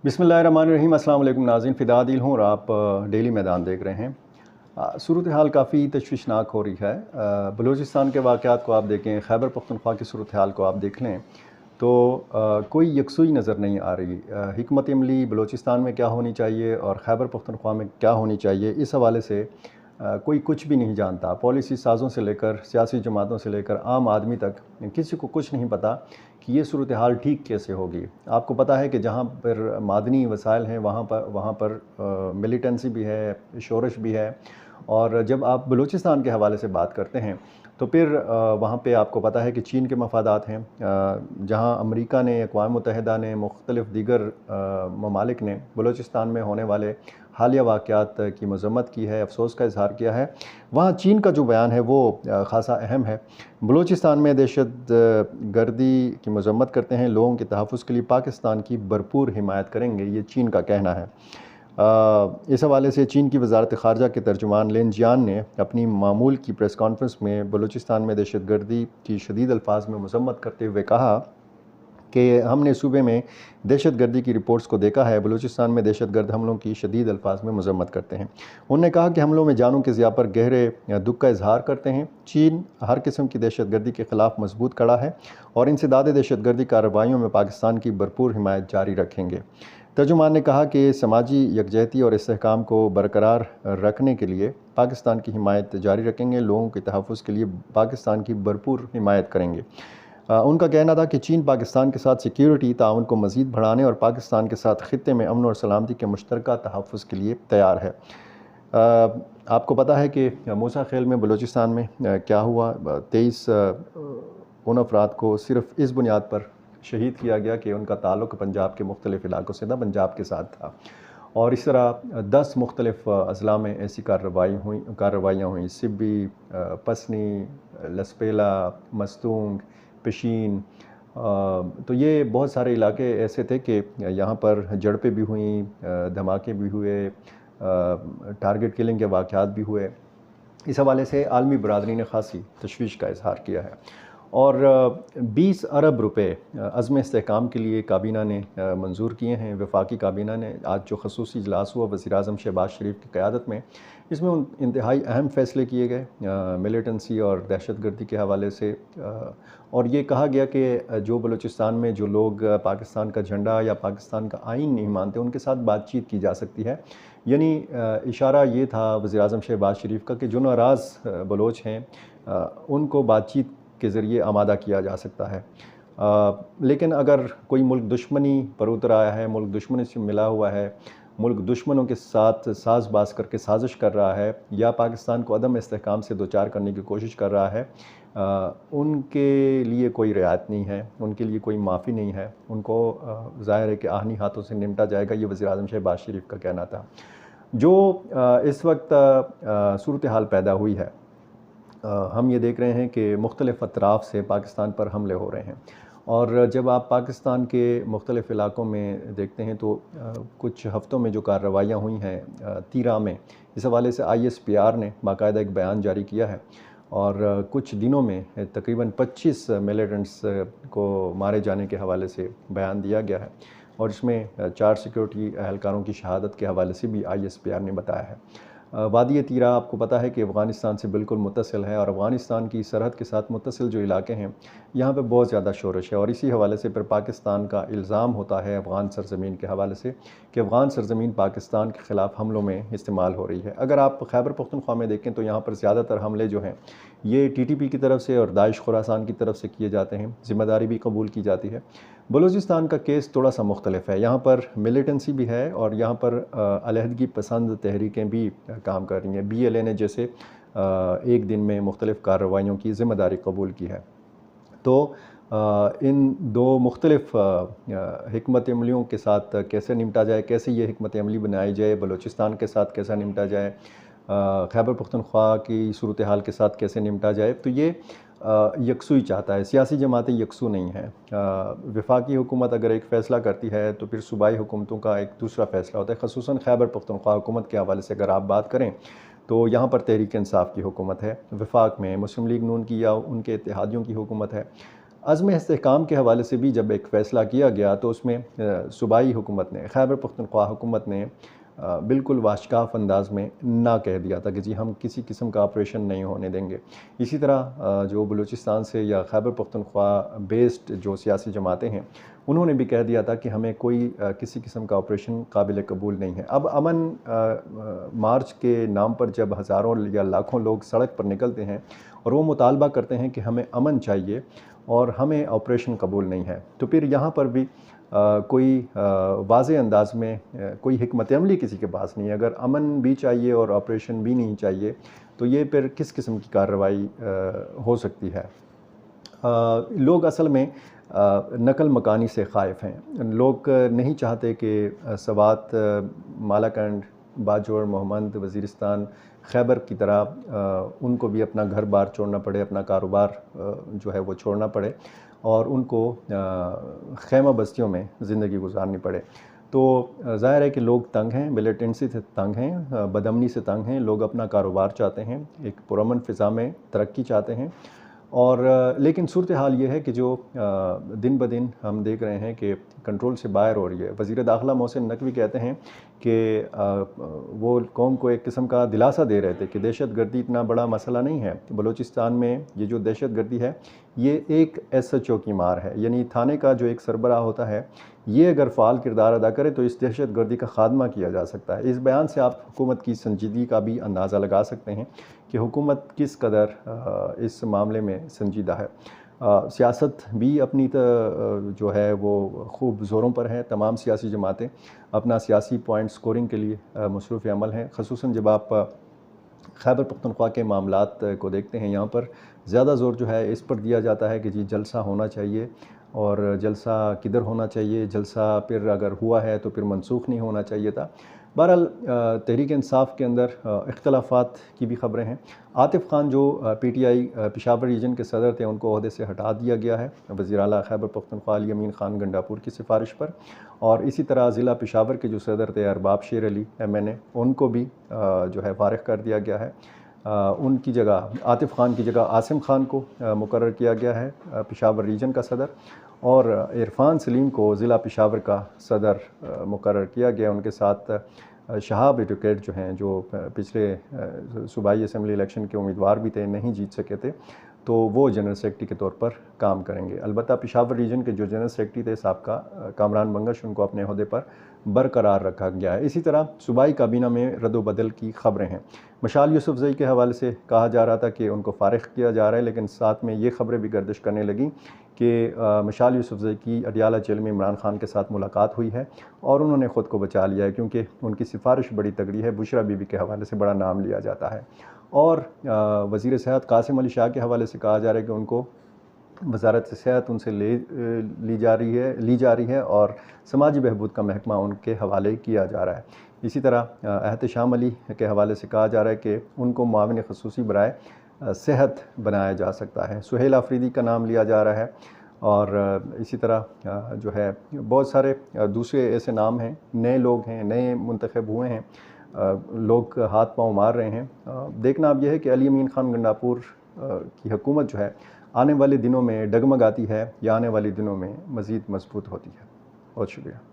बिस्मिल्लाहिर्रहमानिर्रहीम। अस्सलाम वालेकुम नाज़रीन, फ़िदा आदिल हूँ और आप डेली मैदान देख रहे हैं। सूरत हाल काफ़ी तशवीशनाक हो रही है। बलूचिस्तान के वाक़यात को आप देखें, खैबर पख्तूनख्वा की सूरत हाल को आप देख लें तो कोई यकसुई नज़र नहीं आ रही। हिकमत अमली बलूचिस्तान में क्या होनी चाहिए और खैबर पख्तूनख्वा में क्या होनी चाहिए, इस हवाले से कोई कुछ भी नहीं जानता। पॉलिसी साज़ों से लेकर सियासी जमातों से लेकर आम आदमी तक किसी को कुछ नहीं पता कि ये सूरत हाल ठीक कैसे होगी। आपको पता है कि जहाँ पर मादनी वसाइल हैं वहाँ पर मिलिटेंसी भी है, शोरश भी है। और जब आप बलूचिस्तान के हवाले से बात करते हैं तो फिर वहाँ पे आपको पता है कि चीन के मफादात हैं। जहाँ अमेरिका ने, अक़वाम मुत्तहिदा ने, मुख्तलिफ़ दीगर ममालिक ने बलूचिस्तान में होने वाले हालिया वाक़यात की मज़म्मत की है, अफ़सोस का इज़हार किया है, वहाँ चीन का जो बयान है वो ख़ासा अहम है। बलूचिस्तान में दहशत गर्दी की मज़म्मत करते हैं, लोगों के तहफ़्फ़ुज़ के लिए पाकिस्तान की भरपूर हिमायत करेंगे, ये चीन का कहना है। इस हवाले से चीन की वज़ारत ख़ारजा के तर्जुमान लिन जियान ने अपनी मामूल की प्रेस कॉन्फ्रेंस में बलूचिस्तान में दहशत गर्दी की शदीद अल्फाज में मज़म्मत करते हुए कहा कि हमने सूबे में दहशत गर्दी की रिपोर्ट्स को देखा है। बलूचिस्तान में दहशत गर्द हमलों की शदीद अल्फाज में मज़म्मत करते हैं। उन्होंने कहा कि हमलों में जानों के ज़िया पर गहरे दुख का इजहार करते हैं। चीन हर किस्म की दहशत गर्दी के ख़िलाफ़ मजबूत खड़ा है और इंसदाद दहशत गर्दी कार्रवाइयों में पाकिस्तान की भरपूर हिमायत जारी रखेंगे। तर्जुमान ने कहा कि समाजी यकजहती और इस्तेहकाम को बरकरार रखने के लिए पाकिस्तान की हिमायत जारी रखेंगे, लोगों के तहफ़्फ़ुज़ के लिए पाकिस्तान की भरपूर हिमायत करेंगे। उनका कहना था कि चीन पाकिस्तान के साथ सिक्योरिटी ताउन को मज़ीद बढ़ाने और पाकिस्तान के साथ ख़ित्ते में अमन और सलामती के मुश्तरका तहफ़्फ़ुज़ के लिए तैयार है। आपको पता है कि मूसा खेल में बलूचिस्तान में क्या हुआ। 23 उन अफराद को सिर्फ़ इस बुनियाद पर शहीद किया गया कि उनका ताल्लुक़ पंजाब के मुख्तलिफ़ इलाकों से था, पंजाब के साथ था। और इस तरह 10 मुख्तलिफ़ अज़ला में ऐसी कार्रवाइयाँ हुई। सिब्बी, पसनी, लसपेला, मस्तूंग, पेशीन। तो ये बहुत सारे इलाके ऐसे थे कि यहाँ पर झड़पें भी हुईं, धमाके भी हुए, टारगेट किलिंग के वाक़यात भी हुए। इस हवाले से आलमी बरादरी ने ख़ासी तशवीश का इज़हार किया है। और 20 अरब रुपए अज़्म इस्तेहकाम के लिए काबीना ने मंजूर किए हैं। वफाकी काबीना ने आज जो ख़ुसूसी इजलास हुआ वज़ीर-ए-आज़म शहबाज शरीफ की क़यादत में, इसमें इंतहाई अहम फ़ैसले किए गए मिलिटेंसी और दहशत गर्दी के हवाले से। और ये कहा गया कि जो बलूचिस्तान में जो लोग पाकिस्तान का झंडा या पाकिस्तान का आइन नहीं मानते, उनके साथ बातचीत की जा सकती है। यानी इशारा ये था वज़ीर-ए-आज़म शहबाज शरीफ का कि जो नाराज़ बलोच हैं उनको बातचीत के ज़रिए आमादा किया जा सकता है। लेकिन अगर कोई मुल्क दुश्मनी पर उतर आया है, मुल्क दुश्मनी से मिला हुआ है, मुल्क दुश्मनों के साथ साज़-बाज़ करके साजिश कर रहा है या पाकिस्तान को अदम इस्तेहकाम से दो चार करने की कोशिश कर रहा है, उनके लिए कोई रियायत नहीं है, उनके लिए कोई माफ़ी नहीं है। उनको ज़ाहिर है कि आहनी हाथों से निपटा जाएगा, ये वज़ीर-ए-आज़म शहबाज शरीफ का कहना था। जो इस वक्त सूरत हाल पैदा हुई है, हम ये देख रहे हैं कि मुख्तलिफ़ अतराफ़ से पाकिस्तान पर हमले हो रहे हैं। और जब आप पाकिस्तान के मुख्तलिफ़ इलाकों में देखते हैं तो कुछ हफ़्तों में जो कार्रवाइयाँ हुई हैं तीरा में, इस हवाले से ISPR ने बाकायदा एक बयान जारी किया है। और कुछ दिनों में तकरीबन 25 मिलिटेंट्स को मारे जाने के हवाले से बयान दिया गया है और इसमें 4 सिक्योरिटी एहलकारों की शहादत के हवाले से भी ISPR ने बताया है। वादी तीरा आपको पता है कि अफ़गानिस्तान से बिल्कुल मुत्तसिल है और अफ़गानिस्तान की सरहद के साथ मुत्तसिल जो इलाके हैं, यहाँ पे बहुत ज़्यादा शोरश है। और इसी हवाले से फिर पाकिस्तान का इल्ज़ाम होता है अफ़गान सरज़मीन के हवाले से कि अफ़गान सरज़मीन पाकिस्तान के ख़िलाफ़ हमलों में इस्तेमाल हो रही है। अगर आप खैबर पख्तूनख्वा में देखें तो यहाँ पर ज़्यादातर हमले जो हैं ये TTP की तरफ से और दाइश खुरासान की तरफ से किए जाते हैं, ज़िम्मेदारी भी कबूल की जाती है। बलूचिस्तान का केस थोड़ा सा मुख्तलिफ है। यहाँ पर मिलिटेंसी भी है और यहाँ पर अलहदगी पसंद तहरीकें भी काम कर रही हैं। BLA ने जैसे एक दिन में मुख्तलिफ़ कार्रवाइयों की ज़िम्मेदारी कबूल की है। तो इन दो मुख्तलिफ़ हिकमत अमलियों के साथ कैसे निपटा जाए, कैसे ये हिकमत अमली बनाई जाए, बलूचिस्तान के साथ कैसा निपटा जाए, खैबर पख्तूनख्वा की सूरत हाल के साथ कैसे निपटा जाए, तो ये यकसुई चाहता है। सियासी जमातें यकसू नहीं हैं। वफाकी हुकूमत अगर एक फ़ैसला करती है तो फिर सूबाई हुकूमतों का एक दूसरा फ़ैसला होता है। ख़ुसूसन खैबर पख्तूनख्वा हुकूमत के हवाले से अगर आप बात करें तो यहाँ पर तहरीक इंसाफ की हुकूमत है, वफाक में मुस्लिम लीग नून की या उनके इत्तेहादियों की हुकूमत है। عزم استحکام کے حوالے سے بھی جب ایک فیصلہ کیا گیا تو اس میں صوبائی حکومت نے، خیبر پختونخوا حکومت نے بالکل واشکاف انداز میں نہ کہہ دیا تھا کہ جی ہم کسی قسم کا آپریشن نہیں ہونے دیں گے۔ اسی طرح جو بلوچستان سے یا خیبر پختونخوا بیسڈ جو سیاسی جماعتیں ہیں انہوں نے بھی کہہ دیا تھا کہ ہمیں کوئی کسی قسم کا آپریشن قابل قبول نہیں ہے۔ اب امن مارچ کے نام پر جب ہزاروں یا لاکھوں لوگ سڑک پر نکلتے ہیں اور وہ مطالبہ کرتے ہیں کہ ہمیں امن چاہیے اور ہمیں آپریشن قبول نہیں ہے، تو پھر یہاں پر بھی کوئی واضح انداز میں کوئی حکمت عملی کسی کے پاس نہیں ہے۔ اگر امن بھی چاہیے اور آپریشن بھی نہیں چاہیے تو یہ پھر کس قسم کی کارروائی ہو سکتی ہے؟ لوگ اصل میں نقل مکانی سے خائف ہیں۔ لوگ نہیں چاہتے کہ سوات، مالاکنڈ، باجوڑ، محمد، وزیرستان، خیبر کی طرح ان کو بھی اپنا گھر بار چھوڑنا پڑے، اپنا کاروبار جو ہے وہ چھوڑنا پڑے اور ان کو خیمہ بستیوں میں زندگی گزارنی پڑے۔ تو ظاہر ہے کہ لوگ تنگ ہیں، ملیٹنسی سے تنگ ہیں، بدامنی سے تنگ ہیں، لوگ اپنا کاروبار چاہتے ہیں، ایک پرامن فضا میں ترقی چاہتے ہیں، اور لیکن صورتحال یہ ہے کہ جو دن بدن ہم دیکھ رہے ہیں کہ کنٹرول سے باہر ہو رہی ہے۔ وزیر داخلہ محسن نقوی کہتے ہیں کہ وہ قوم کو ایک قسم کا دلاسا دے رہے تھے کہ دہشت گردی اتنا بڑا مسئلہ نہیں ہے بلوچستان میں، یہ جو دہشت گردی ہے یہ ایک ایس ایچ او کی مار ہے، یعنی تھانے کا جو ایک سربراہ ہوتا ہے یہ اگر فعال کردار ادا کرے تو اس دہشت گردی کا خاتمہ کیا جا سکتا ہے۔ اس بیان سے آپ حکومت کی سنجیدگی کا بھی اندازہ لگا سکتے ہیں کہ حکومت کس قدر اس معاملے میں سنجیدہ ہے۔ سیاست بھی اپنی جو ہے وہ خوب زوروں پر ہے، تمام سیاسی جماعتیں اپنا سیاسی پوائنٹ سکورنگ کے لیے مصروف عمل ہیں، خصوصاً جب آپ خیبر پختونخوا کے معاملات کو دیکھتے ہیں۔ یہاں پر زیادہ زور جو ہے اس پر دیا جاتا ہے کہ جی جلسہ ہونا چاہیے، اور جلسہ کدھر ہونا چاہیے، جلسہ پھر اگر ہوا ہے تو پھر منسوخ نہیں ہونا چاہیے تھا۔ بہرحال تحریک انصاف کے اندر اختلافات کی بھی خبریں ہیں۔ عاطف خان جو P T I Peshawar region کے صدر تھے ان کو عہدے سے ہٹا دیا گیا ہے وزیر اعلیٰ خیبر پختونخوا علی امین خان گنڈاپور کی سفارش پر، اور اسی طرح ضلع پشاور کے جو صدر تھے ارباب شیر علی MNA ان کو بھی جو ہے فارغ کر دیا گیا ہے۔ ان کی جگہ عاطف خان کی جگہ عاصم خان کو مقرر کیا گیا ہے پشاور ریجن کا صدر، اور عرفان سلیم کو ضلع پشاور کا صدر مقرر کیا گیا۔ ان کے ساتھ شہاب ایڈوکیٹ جو ہیں، جو پچھلے صوبائی اسمبلی الیکشن کے امیدوار بھی تھے، نہیں جیت سکے تھے، تو وہ جنرل سیکرٹری کے طور پر کام کریں گے۔ البتہ پشاور ریجن کے جو جنرل سیکرٹری تھے سابقہ کامران بنگش، ان کو اپنے عہدے پر برقرار رکھا گیا ہے۔ اسی طرح صوبائی کابینہ میں رد و بدل کی خبریں ہیں۔ مشال یوسفزئی کے حوالے سے کہا جا رہا تھا کہ ان کو فارغ کیا جا رہا ہے، لیکن ساتھ میں یہ خبریں بھی گردش کرنے لگیں کہ مشال یوسفزئی کی اڈیالہ جیل میں عمران خان کے ساتھ ملاقات ہوئی ہے اور انہوں نے خود کو بچا لیا ہے، کیونکہ ان کی سفارش بڑی تگڑی ہے، بشرا بی بی کے حوالے سے بڑا نام لیا جاتا ہے۔ اور وزیر صحت قاسم علی شاہ کے حوالے سے کہا جا رہا ہے کہ ان کو وزارت صحت ان سے لی جا رہی ہے اور سماجی بہبود کا محکمہ ان کے حوالے کیا جا رہا ہے۔ اسی طرح احتشام علی کے حوالے سے کہا جا رہا ہے کہ ان کو معاون خصوصی برائے صحت بنایا جا سکتا ہے۔ سہیل آفریدی کا نام لیا جا رہا ہے، اور اسی طرح جو ہے بہت سارے دوسرے ایسے نام ہیں، نئے لوگ ہیں، نئے منتخب ہوئے ہیں، لوگ ہاتھ پاؤں مار رہے ہیں۔ دیکھنا اب یہ ہے کہ علی امین خان گنڈاپور کی حکومت جو ہے آنے والے دنوں میں ڈگمگاتی ہے یا آنے والے دنوں میں مزید مضبوط ہوتی ہے۔ بہت شکریہ۔